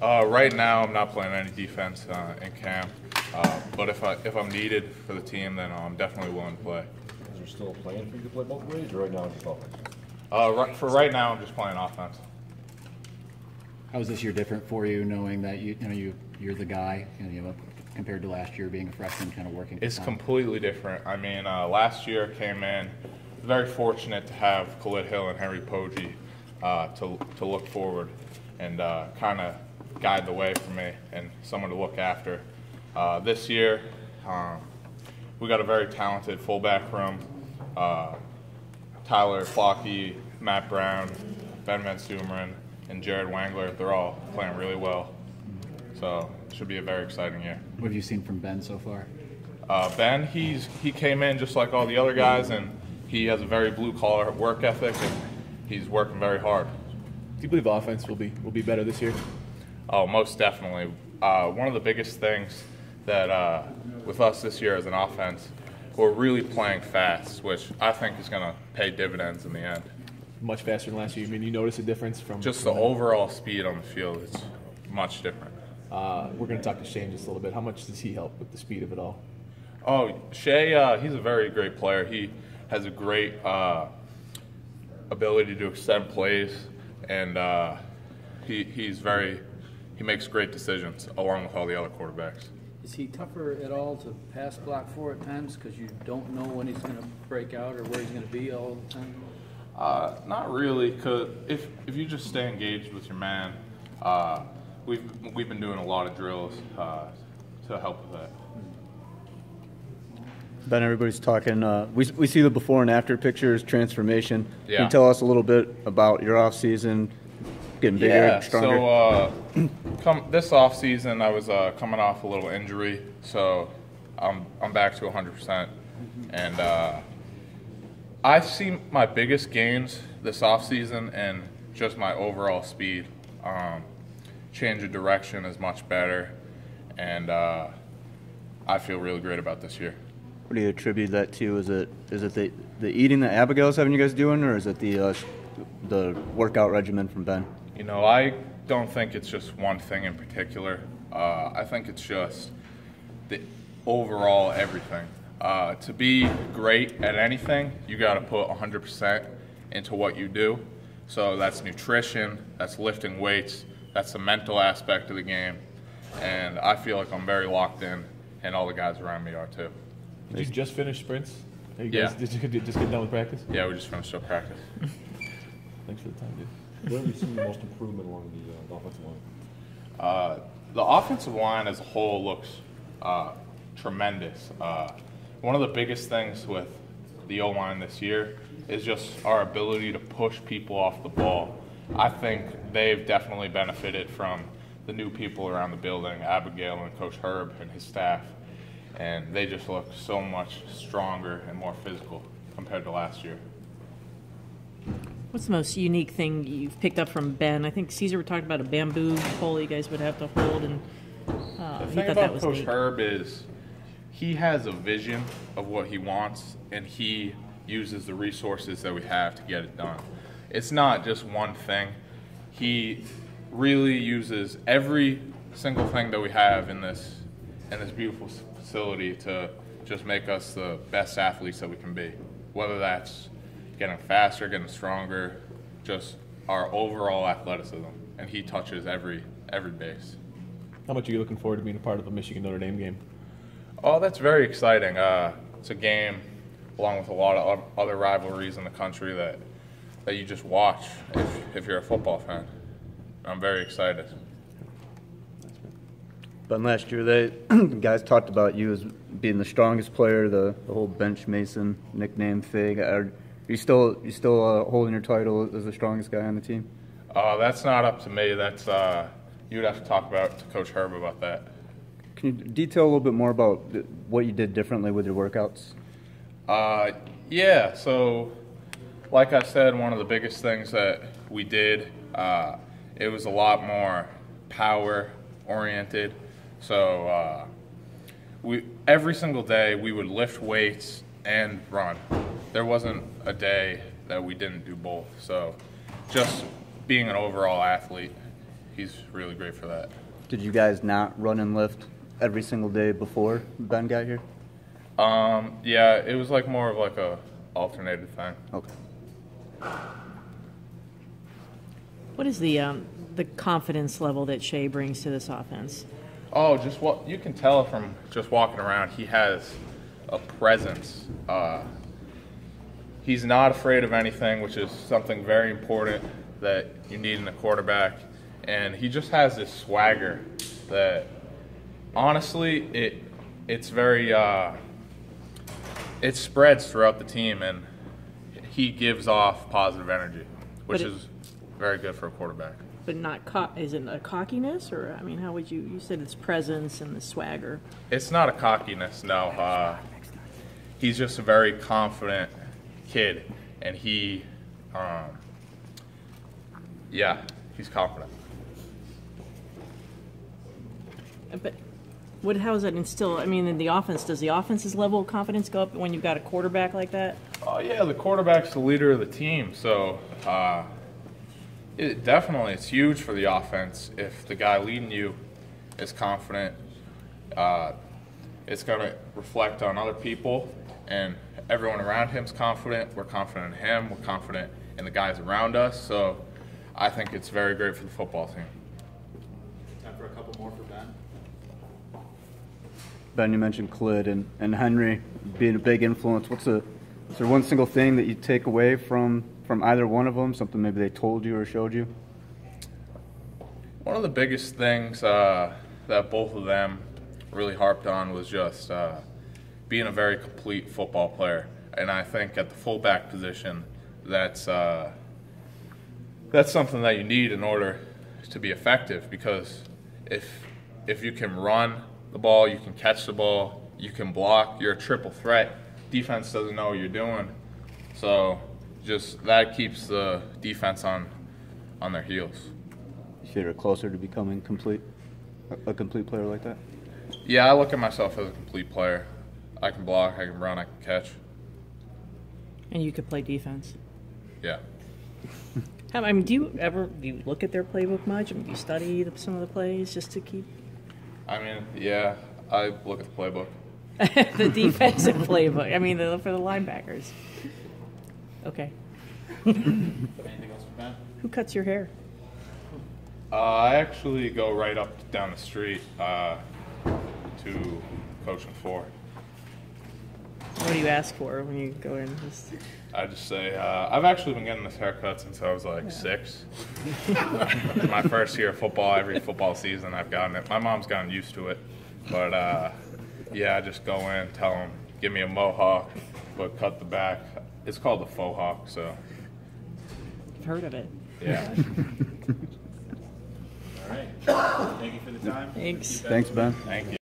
Right now, I'm not playing any defense in camp, but if I'm needed for the team, then I'm definitely willing to play. Is there still a plan for you to play both ways, or right now it's just offense? For right now, I'm just playing offense. How is this year different for you, knowing that you're the guy, compared to last year being a freshman, kind of working? It's completely different. I mean, last year came in very fortunate to have Khalid Hill and Henry Poggi to look forward and kind of guide the way for me and someone to look after. This year, we got a very talented fullback room. Tyler Flocky, Matt Brown, Ben Van Sumeren, and Jared Wangler, they're all playing really well. So it should be a very exciting year. What have you seen from Ben so far? Ben, he came in just like all the other guys, and he has a very blue-collar work ethic, and he's working very hard. Do you believe offense will be better this year? Oh, most definitely. One of the biggest things that with us this year as an offense, we're really playing fast, which I think is going to pay dividends in the end. Much faster than last year. I mean, you notice a difference from just the overall speed on the field is much different. We're going to talk to Shane just a little bit. How much does he help with the speed of it all? Oh, Shea, he's a very great player. He has a great ability to extend plays, and he makes great decisions along with all the other quarterbacks. Is he tougher at all to pass block for at times because you don't know when he's going to break out or where he's going to be all the time? Not really, because if you just stay engaged with your man, we've been doing a lot of drills to help with that. Ben, everybody's talking. We see the before and after pictures, transformation. Yeah. Can you tell us a little bit about your off season, getting bigger, stronger? So this off season, I was coming off a little injury, so I'm back to 100%, and I see my biggest gains this off season and just my overall speed. Change of direction is much better, and I feel really great about this year. What do you attribute that to? Is it the eating that Abigail's having you guys doing, or is it the workout regimen from Ben? You know, I don't think it's just one thing in particular. I think it's just the overall everything. To be great at anything, you got to put 100% into what you do. So that's nutrition, that's lifting weights, that's the mental aspect of the game, and I feel like I'm very locked in, and all the guys around me are too. Did you just finish sprints? Did you just get done with practice? Yeah, we just finished up practice. Thanks for the time, dude. Where have you seen the most improvement along the offensive line? The offensive line as a whole looks tremendous. One of the biggest things with the O-line this year is just our ability to push people off the ball. I think they've definitely benefited from the new people around the building, Abigail and Coach Herb and his staff, and they just look so much stronger and more physical compared to last year. What's the most unique thing you've picked up from Ben? I think Caesar were talking about a bamboo pole you guys would have to hold, and the he thing thought about that was Coach neat. Herb is he has a vision of what he wants, and he uses the resources that we have to get it done. It's not just one thing. He really uses every single thing that we have in this beautiful facility to just make us the best athletes that we can be. Whether that's getting faster, getting stronger, just our overall athleticism. And he touches every base. How much are you looking forward to being a part of a Michigan-Notre Dame game? Oh, that's very exciting. It's a game along with a lot of other rivalries in the country that you just watch if you're a football fan. I'm very excited. But last year, the guys talked about you as being the strongest player, the whole bench Mason nickname thing. Are you still holding your title as the strongest guy on the team? That's not up to me. That's you'd have to talk about to Coach Herb about that. Can you detail a little bit more about what you did differently with your workouts? Yeah, so like I said, one of the biggest things that we did, it was a lot more power-oriented. So every single day we would lift weights and run. There wasn't a day that we didn't do both. So just being an overall athlete, he's really great for that. Did you guys not run and lift every single day before Ben got here? Yeah, it was like more of like a alternated thing. Okay. What is the confidence level that Shea brings to this offense? Oh, just what you can tell from just walking around, he has a presence. He's not afraid of anything, which is something very important that you need in a quarterback. And he just has this swagger that, honestly, it's very it spreads throughout the team, and he gives off positive energy, which is very good for a quarterback. But not is it a cockiness, or I mean, how would you said it's presence and the swagger? It's not a cockiness, no. He's just a very confident kid, and he's confident. But how does that instill? I mean, in the offense, does the offense's level of confidence go up when you've got a quarterback like that? Oh yeah, the quarterback's the leader of the team, so it's huge for the offense if the guy leading you is confident. It's going to reflect on other people, and everyone around him's confident. We're confident in him. We're confident in the guys around us. So I think it's very great for the football team. Time for a couple more for Ben. Ben, you mentioned Khalid and Henry being a big influence. Is there one single thing that you take away from either one of them, something maybe they told you or showed you? One of the biggest things that both of them really harped on was just being a very complete football player. And I think at the fullback position, that's something that you need in order to be effective, because if you can run the ball, you can catch the ball, you can block, you're a triple threat. Defense doesn't know what you're doing. So just that keeps the defense on their heels. You feel you're closer to becoming a complete player like that? Yeah, I look at myself as a complete player. I can block, I can run, I can catch. And you could play defense. Yeah. I mean, do you look at their playbook much? I mean, do you study some of the plays just to keep? I mean, yeah, I look at the playbook. The defensive playbook. I mean, for the linebackers. Okay. Anything else for Ben? Who cuts your hair? I actually go right up down the street to Coach and 4. What do you ask for when you go in? I just say, I've actually been getting this haircut since I was like 6. My first year of football, every football season I've gotten it. My mom's gotten used to it. But yeah, I just go in, tell them, give me a mohawk, but cut the back. It's called the Faux-Hawks, so. I've heard of it. Yeah. All right. Thank you for the time. Thanks. Thanks, Ben. Thank you.